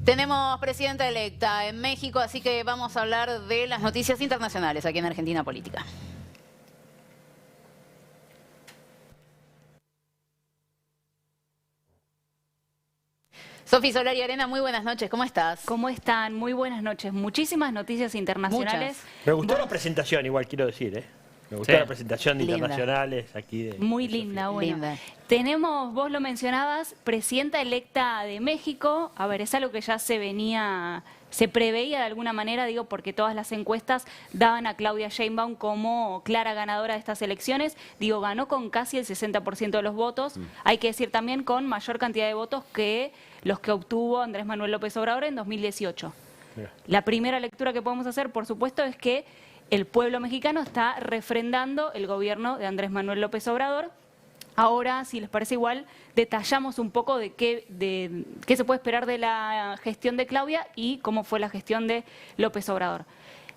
Tenemos presidenta electa en México, así que vamos a hablar de las noticias internacionales aquí en Argentina Política. Sofi Solari Arena, muy buenas noches, ¿cómo estás? ¿Cómo están? Muy buenas noches. Muchísimas noticias internacionales. Muchas. Me gustó la presentación, igual quiero decir, ¿eh? Me gustó la presentación de Linda. internacionales aquí de Muy de linda, Sofía. bueno. Linda. Tenemos, vos lo mencionabas, presidenta electa de México. A ver, es algo que ya se preveía de alguna manera, digo, porque todas las encuestas daban a Claudia Sheinbaum como clara ganadora de estas elecciones. Digo, ganó con casi el 60% de los votos. Hay que decir también con mayor cantidad de votos que los que obtuvo Andrés Manuel López Obrador en 2018. Mira. La primera lectura que podemos hacer, por supuesto, es que el pueblo mexicano está refrendando el gobierno de Andrés Manuel López Obrador. Ahora, si les parece igual, detallamos un poco de qué se puede esperar de la gestión de Claudia y cómo fue la gestión de López Obrador.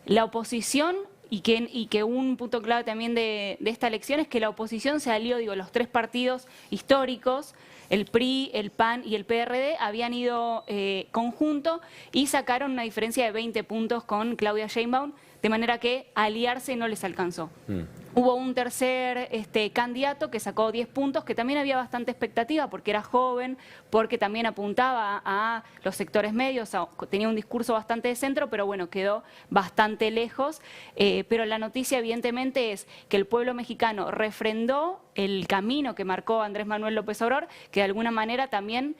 La oposición, y que un punto clave también de esta elección es que la oposición se alió, digo, los tres partidos históricos, el PRI, el PAN y el PRD, habían ido conjunto y sacaron una diferencia de 20 puntos con Claudia Sheinbaum, de manera que aliarse no les alcanzó. Hubo un tercer candidato que sacó 10 puntos, que también había bastante expectativa porque era joven, porque también apuntaba a los sectores medios, tenía un discurso bastante de centro, pero bueno, quedó bastante lejos. Pero la noticia evidentemente es que el pueblo mexicano refrendó el camino que marcó Andrés Manuel López Obrador, que de alguna manera también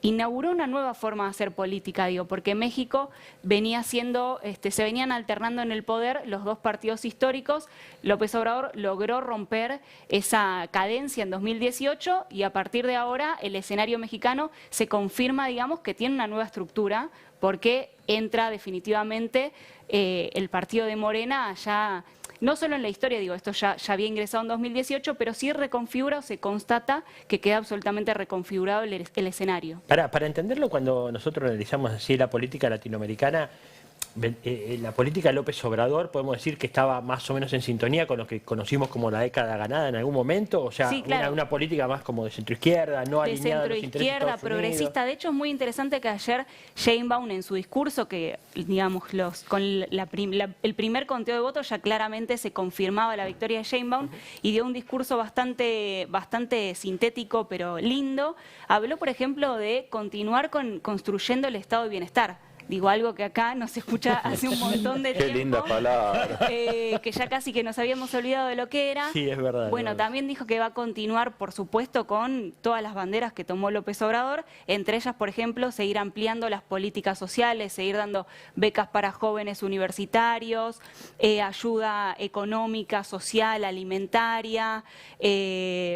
inauguró una nueva forma de hacer política, digo, porque México venía siendo, se venían alternando en el poder los dos partidos históricos. López Obrador logró romper esa cadencia en 2018 y a partir de ahora el escenario mexicano se confirma, digamos, que tiene una nueva estructura porque entra definitivamente el partido de Morena ya, no solo en la historia, digo, esto ya había ingresado en 2018, pero sí reconfigura o se constata que queda absolutamente reconfigurado el escenario. Para entenderlo, cuando nosotros analizamos así la política latinoamericana, la política de López Obrador, podemos decir que estaba más o menos en sintonía con lo que conocimos como la década ganada en algún momento, o sea, Sí, claro. una política más como de centroizquierda, no De alineada a los intereses de centroizquierda, Estados Unidos. progresista. De hecho, es muy interesante que ayer Sheinbaum en su discurso, que digamos con el primer conteo de votos ya claramente se confirmaba la victoria de Sheinbaum y dio un discurso bastante sintético pero lindo. Habló, por ejemplo, de continuar construyendo el estado de bienestar. Digo, algo que acá no se escucha hace un montón de tiempo. Qué linda palabra. Que ya casi que nos habíamos olvidado de lo que era. Sí, es verdad. Bueno, es verdad. también dijo que va a continuar, por supuesto, con todas las banderas que tomó López Obrador, entre ellas, por ejemplo, seguir ampliando las políticas sociales, seguir dando becas para jóvenes universitarios, ayuda económica, social, alimentaria,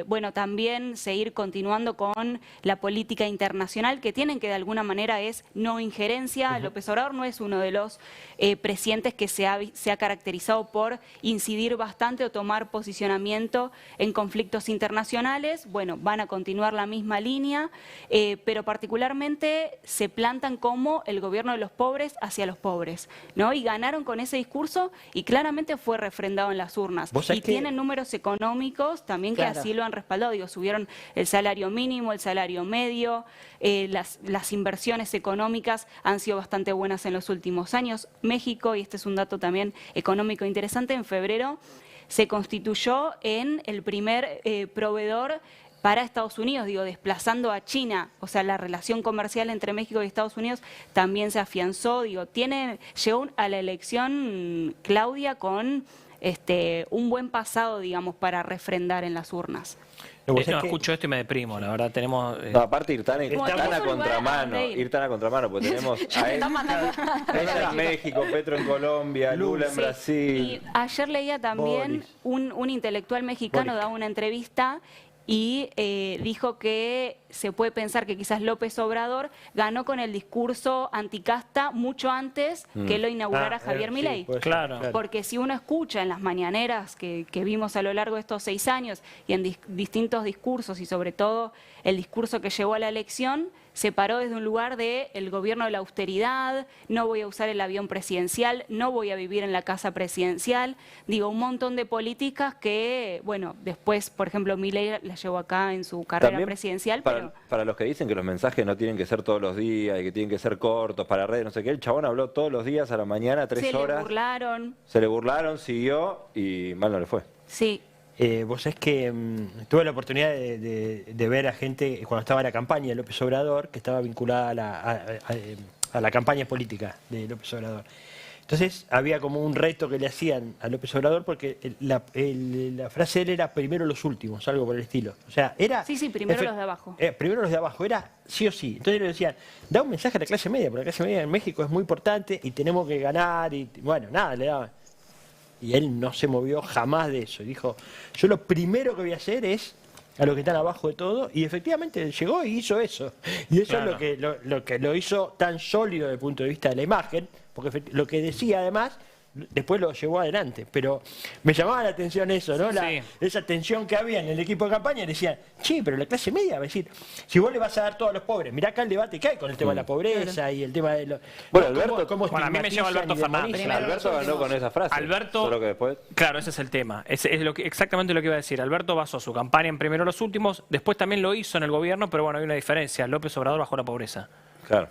bueno, también seguir continuando con la política internacional, que tienen que de alguna manera es no injerencia. López Obrador no es uno de los presidentes que se ha caracterizado por incidir bastante o tomar posicionamiento en conflictos internacionales. Bueno, van a continuar la misma línea, pero particularmente se plantan como el gobierno de los pobres hacia los pobres, ¿no? Y ganaron con ese discurso y claramente fue refrendado en las urnas. Y tienen números económicos también que Claro. así lo han respaldado. Digo, subieron el salario mínimo, el salario medio, las inversiones económicas han sido bastante buenas en los últimos años. México, y este es un dato también económico interesante, en febrero se constituyó en el primer proveedor para Estados Unidos, digo, desplazando a China, o sea, la relación comercial entre México y Estados Unidos también se afianzó, digo, llegó a la elección Claudia con un buen pasado, digamos, para refrendar en las urnas. No, escucho esto y me deprimo, la verdad, tenemos... No, aparte ir tan Como tenés a un lugar contramano, donde ir. ir tan a contramano, porque tenemos a ella en México, Petro en Colombia, Lula en Sí. Brasil. Y ayer leía también un intelectual mexicano Boric. daba una entrevista y dijo que se puede pensar que quizás López Obrador ganó con el discurso anticasta mucho antes que lo inaugurara Javier Milei. puede ser, Claro. Porque si uno escucha en las mañaneras que vimos a lo largo de estos 6 años y en distintos discursos y sobre todo el discurso que llevó a la elección, se paró desde un lugar de el gobierno de la austeridad, no voy a usar el avión presidencial, no voy a vivir en la casa presidencial, digo, un montón de políticas que, bueno, después, por ejemplo, Milei la llevó acá en su carrera También presidencial, para los que dicen que los mensajes no tienen que ser todos los días y que tienen que ser cortos para redes, no sé qué, el chabón habló todos los días a la mañana, 3 horas. Se le burlaron. Se le burlaron, siguió y mal no le fue. Sí. Vos sabés que tuve la oportunidad de ver a gente cuando estaba en la campaña de López Obrador, que estaba vinculada a la campaña política de López Obrador. Entonces había como un reto que le hacían a López Obrador porque la frase de él era primero los últimos, algo por el estilo. O sea, era... Sí, primero los de abajo. Primero los de abajo, era sí o sí. Entonces le decían, da un mensaje a la clase media, porque la clase media en México es muy importante y tenemos que ganar y bueno, nada, le daban. Y él no se movió jamás de eso. Y dijo, yo lo primero que voy a hacer es a los que están abajo de todo. Y efectivamente llegó y hizo eso. Y eso Claro. es lo que lo hizo tan sólido desde el punto de vista de la imagen, porque lo que decía además, después lo llevó adelante. Pero me llamaba la atención eso, ¿no? Sí. Esa tensión que había en el equipo de campaña. Decían, che, pero la clase media va a decir, si vos le vas a dar todo a los pobres, mirá acá el debate que hay con el tema de la pobreza y el tema de los... Bueno, ¿cómo- Alberto- cómo Bueno, a mí me lleva estigmatizan Alberto y Fernández. demonizan? Alberto ganó con esa frase. Alberto- Solo que después... Claro, ese es el tema. Es exactamente lo que iba a decir. Alberto basó su campaña en primero los últimos, después también lo hizo en el gobierno, pero bueno, hay una diferencia. López Obrador bajó la pobreza. Claro.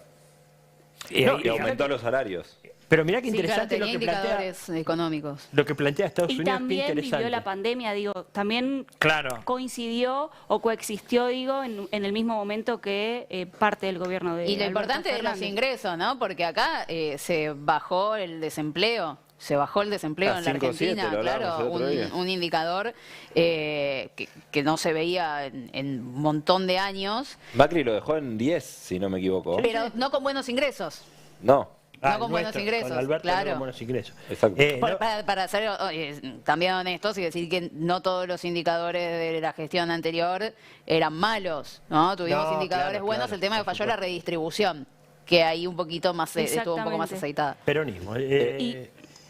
No, Y aumentó los salarios. Pero mirá qué Sí, claro, interesante tenía lo que plantea, indicadores económicos. lo que plantea Estados Y Unidos, qué también interesante. vivió la pandemia, digo, también Claro. coincidió o coexistió, digo, en el mismo momento que parte del gobierno de Y lo Alberto importante de los Fernández. ingresos, ¿no? Porque acá se bajó el desempleo. Se bajó el desempleo A en la 5,7, Argentina, lo hablábamos claro, el otro día. un indicador que no se veía en un montón de años, Macri lo dejó en 10, si no me equivoco. pero no con buenos ingresos. No. no con buenos ingresos, Con Alberto claro. no con buenos ingresos. Exacto. No, Para ser también honestos y decir que no todos los indicadores de la gestión anterior eran malos, ¿no? Tuvimos No, indicadores claro, buenos, claro, el tema que por falló la redistribución, que ahí un poquito más estuvo un poco más Exactamente. aceitada. peronismo.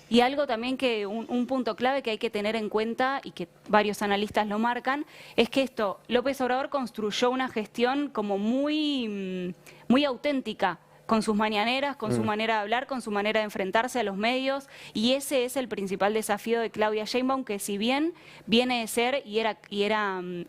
Y algo también que un punto clave que hay que tener en cuenta y que varios analistas lo marcan, es que López Obrador construyó una gestión como muy auténtica, con sus mañaneras, con su manera de hablar, con su manera de enfrentarse a los medios, y ese es el principal desafío de Claudia Sheinbaum, que si bien viene de ser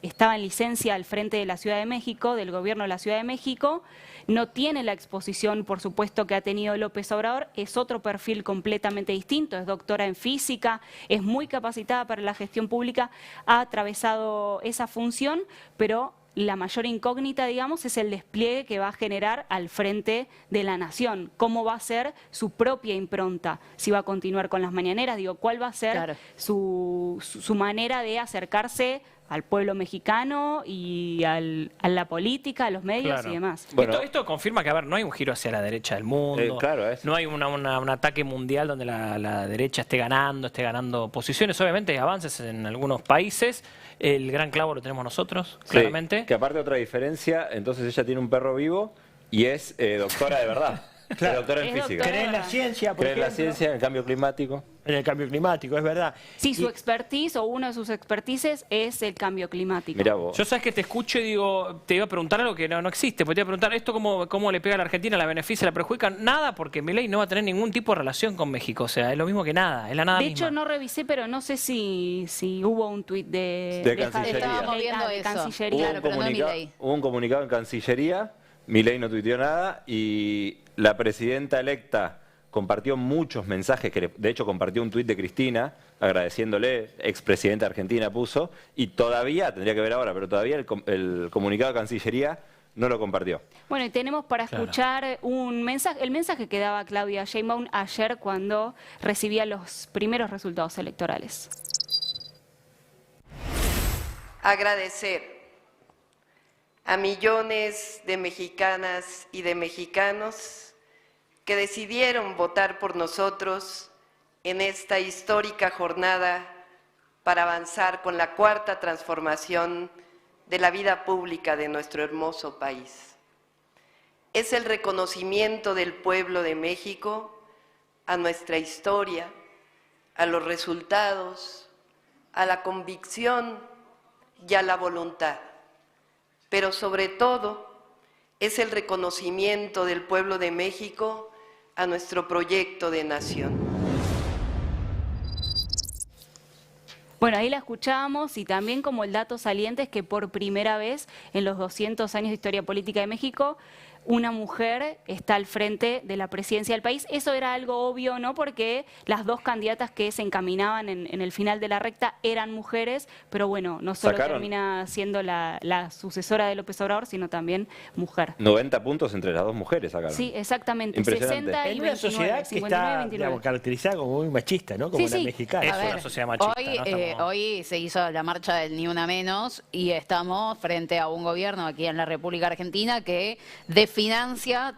estaba en licencia al frente de la Ciudad de México, del gobierno de la Ciudad de México, no tiene la exposición, por supuesto, que ha tenido López Obrador, es otro perfil completamente distinto, es doctora en física, es muy capacitada para la gestión pública, ha atravesado esa función, pero la mayor incógnita, digamos, es el despliegue que va a generar al frente de la nación. ¿Cómo va a ser su propia impronta? Si va a continuar con las mañaneras, digo, ¿cuál va a ser Claro. su manera de acercarse al pueblo mexicano y a la política, a los medios Claro. y demás? Bueno. Esto confirma que, a ver, no hay un giro hacia la derecha del mundo. Claro, es. No hay un ataque mundial donde la derecha esté ganando posiciones. Obviamente hay avances en algunos países. El gran clavo lo tenemos nosotros, Sí, claramente. que aparte otra diferencia, entonces ella tiene un perro vivo y es doctora de verdad. Claro. Es doctora en Es física. doctora. ¿Cree en la ciencia, por Cree en la ejemplo? ciencia, en el cambio climático. En el cambio climático, es verdad. Sí, su Y- expertise o uno de sus expertices es el cambio climático. Mirá vos. Yo sabes que te escucho y digo, te iba a preguntar algo que no existe, porque te iba a preguntar, ¿esto cómo le pega a la Argentina, la beneficia, la perjudica? Nada, porque Milei no va a tener ningún tipo de relación con México, o sea, es lo mismo que nada, es la nada De misma. hecho, no revisé, pero no sé si hubo un tuit de Cancillería. Estábamos viendo de eso. Cancillería. Claro, pero no es Milei. Hubo un comunicado en Cancillería, Milei no tuiteó nada y la presidenta electa compartió muchos mensajes, de hecho compartió un tuit de Cristina agradeciéndole, expresidenta argentina puso, y todavía, tendría que ver ahora, pero todavía el comunicado de Cancillería no lo compartió. Bueno, y tenemos para escuchar el mensaje que daba Claudia Sheinbaum ayer cuando recibía los primeros resultados electorales. Agradecer a millones de mexicanas y de mexicanos que decidieron votar por nosotros en esta histórica jornada para avanzar con la cuarta transformación de la vida pública de nuestro hermoso país. Es el reconocimiento del pueblo de México a nuestra historia, a los resultados, a la convicción y a la voluntad, pero sobre todo es el reconocimiento del pueblo de México a nuestro proyecto de nación. Bueno, ahí la escuchábamos y también como el dato saliente es que por primera vez en los 200 años de historia política de México, una mujer está al frente de la presidencia del país. Eso era algo obvio, ¿no? Porque las dos candidatas que se encaminaban en el final de la recta eran mujeres, pero bueno, no solo termina siendo la sucesora de López Obrador, sino también mujer. 90 puntos entre las dos mujeres sacaron. Sí, exactamente. Impresionante. 60 y En 29, una sociedad que 59 y está 29. digamos, caracterizada como muy machista, ¿no? Como Sí, la sí. mexicana. Es A ver, una sociedad machista, hoy, ¿no? Estamos- hoy se hizo la marcha del Ni Una Menos y estamos frente a un gobierno aquí en la República Argentina que desfinancia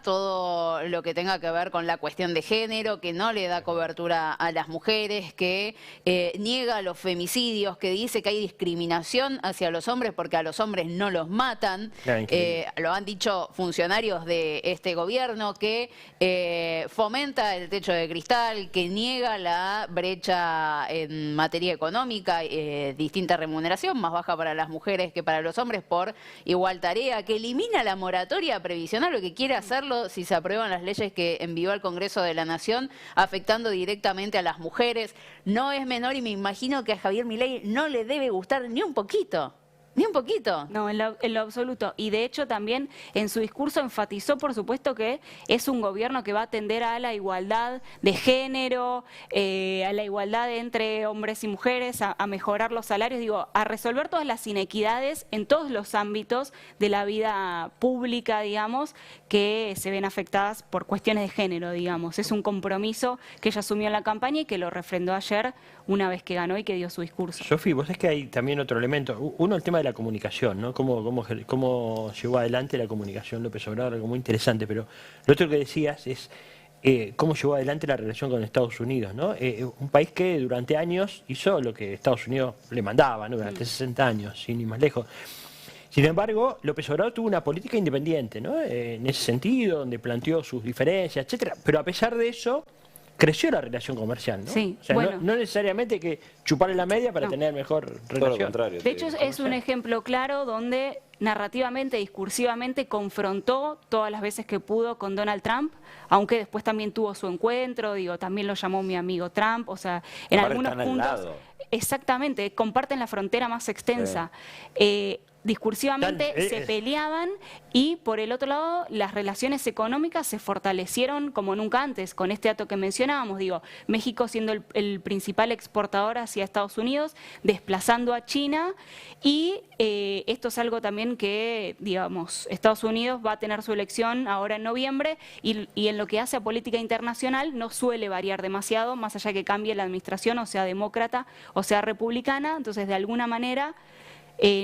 todo lo que tenga que ver con la cuestión de género, que no le da cobertura a las mujeres, que niega los femicidios, que dice que hay discriminación hacia los hombres porque a los hombres no los matan. Lo han dicho funcionarios de este gobierno, que fomenta el techo de cristal, que niega la brecha en materia económica, distinta remuneración, más baja para las mujeres que para los hombres por igual tarea, que elimina la moratoria previsional, lo que quiere hacerlo si se aprueban las leyes que envió al Congreso de la Nación, afectando directamente a las mujeres. No es menor y me imagino que a Javier Milei no le debe gustar ni un poquito. Ni un poquito. No, en lo absoluto. Y de hecho también en su discurso enfatizó, por supuesto, que es un gobierno que va a atender a la igualdad de género, a la igualdad entre hombres y mujeres, a mejorar los salarios, digo, a resolver todas las inequidades en todos los ámbitos de la vida pública, digamos, que se ven afectadas por cuestiones de género, digamos. Es un compromiso que ella asumió en la campaña y que lo refrendó ayer una vez que ganó y que dio su discurso. Sofi, vos es que hay también otro elemento. Uno, el tema de la comunicación, ¿no? Cómo llevó adelante la comunicación López Obrador, algo muy interesante. Pero lo otro que decías es cómo llevó adelante la relación con Estados Unidos, ¿no? Un país que durante años hizo lo que Estados Unidos le mandaba, ¿no? Durante 60 años, sin ir más lejos. Sin embargo, López Obrador tuvo una política independiente, ¿no? En ese sentido, donde planteó sus diferencias, etcétera. Pero a pesar de eso, creció la relación comercial, ¿no? Sí, o sea, bueno. no necesariamente hay que chuparle la media para No. tener mejor relación. Todo lo contrario. De hecho, es un ejemplo claro donde narrativamente, discursivamente, confrontó todas las veces que pudo con Donald Trump, aunque después también tuvo su encuentro, digo, también lo llamó mi amigo Trump, o sea, en Ahora algunos están al puntos... lado. Exactamente, comparten la frontera más extensa. Discursivamente se peleaban y por el otro lado las relaciones económicas se fortalecieron como nunca antes, con este dato que mencionábamos, digo, México siendo el principal exportador hacia Estados Unidos, desplazando a China y esto es algo también que, digamos, Estados Unidos va a tener su elección ahora en noviembre y en lo que hace a política internacional no suele variar demasiado, más allá que cambie la administración, o sea demócrata o sea republicana, entonces de alguna manera...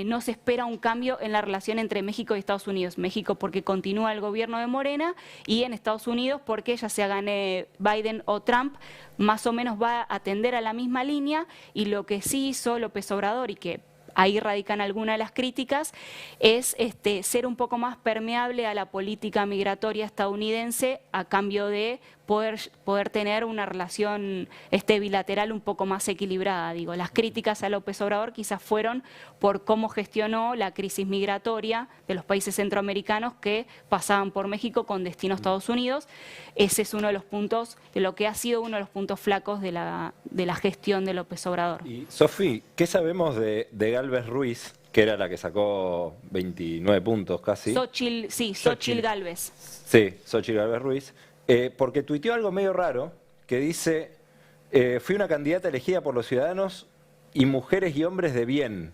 no se espera un cambio en la relación entre México y Estados Unidos. México porque continúa el gobierno de Morena y en Estados Unidos porque ya sea gane Biden o Trump, más o menos va a atender a la misma línea y lo que sí hizo López Obrador y que ahí radican algunas de las críticas, es ser un poco más permeable a la política migratoria estadounidense a cambio de poder tener una relación bilateral un poco más equilibrada. Digo, las críticas a López Obrador quizás fueron por cómo gestionó la crisis migratoria de los países centroamericanos que pasaban por México con destino a Estados Unidos. Ese es uno de los puntos, de lo que ha sido uno de los puntos flacos de la gestión de López Obrador. Y Sofi, ¿qué sabemos de Gálvez Ruiz, que era la que sacó 29 puntos casi? Xóchitl Gálvez. Sí, Xóchitl Gálvez Ruiz. Porque tuiteó algo medio raro que dice, fui una candidata elegida por los ciudadanos y mujeres y hombres de bien.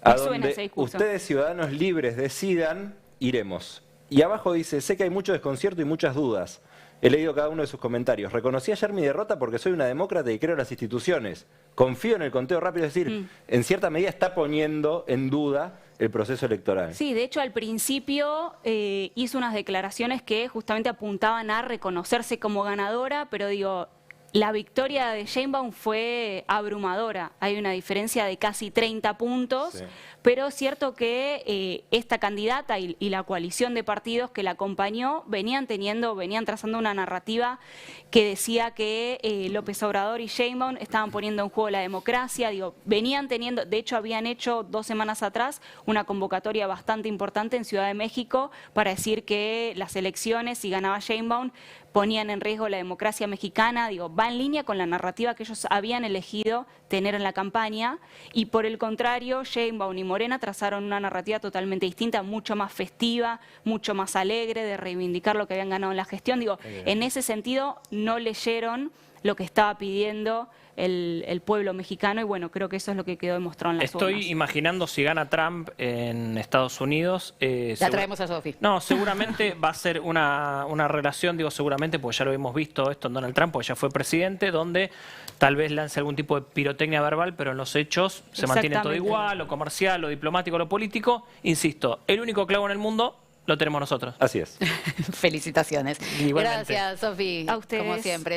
A Me suena donde ese discurso. ustedes ciudadanos libres decidan, iremos. Y abajo dice, sé que hay mucho desconcierto y muchas dudas. He leído cada uno de sus comentarios. Reconocí ayer mi derrota porque soy una demócrata y creo en las instituciones. Confío en el conteo rápido, es decir, en cierta medida está poniendo en duda el proceso electoral. Sí, de hecho al principio hizo unas declaraciones que justamente apuntaban a reconocerse como ganadora, pero digo, La victoria de Sheinbaum fue abrumadora. Hay una diferencia de casi 30 puntos, Sí. pero es cierto que esta candidata y la coalición de partidos que la acompañó venían trazando una narrativa que decía que López Obrador y Sheinbaum estaban poniendo en juego la democracia. Venían teniendo, de hecho habían hecho 2 semanas atrás una convocatoria bastante importante en Ciudad de México para decir que las elecciones, si ganaba Sheinbaum, ponían en riesgo la democracia mexicana. Va en línea con la narrativa que ellos habían elegido tener en la campaña, y por el contrario, Sheinbaum y Morena trazaron una narrativa totalmente distinta, mucho más festiva, mucho más alegre, de reivindicar lo que habían ganado en la gestión. En ese sentido, no leyeron lo que estaba pidiendo el pueblo mexicano, y bueno, creo que eso es lo que quedó demostrado en las urnas. Estoy imaginando si gana Trump en Estados Unidos. La traemos a Sofi. No, seguramente va a ser una relación, seguramente, porque ya lo hemos visto esto en Donald Trump, porque ya fue presidente, donde tal vez lance algún tipo de pirotecnia verbal, pero en los hechos se mantiene todo igual, lo comercial, lo diplomático, lo político. Insisto, el único clavo en el mundo lo tenemos nosotros. Así es. Felicitaciones. Igualmente. Gracias, Sofi. A ustedes. Como siempre.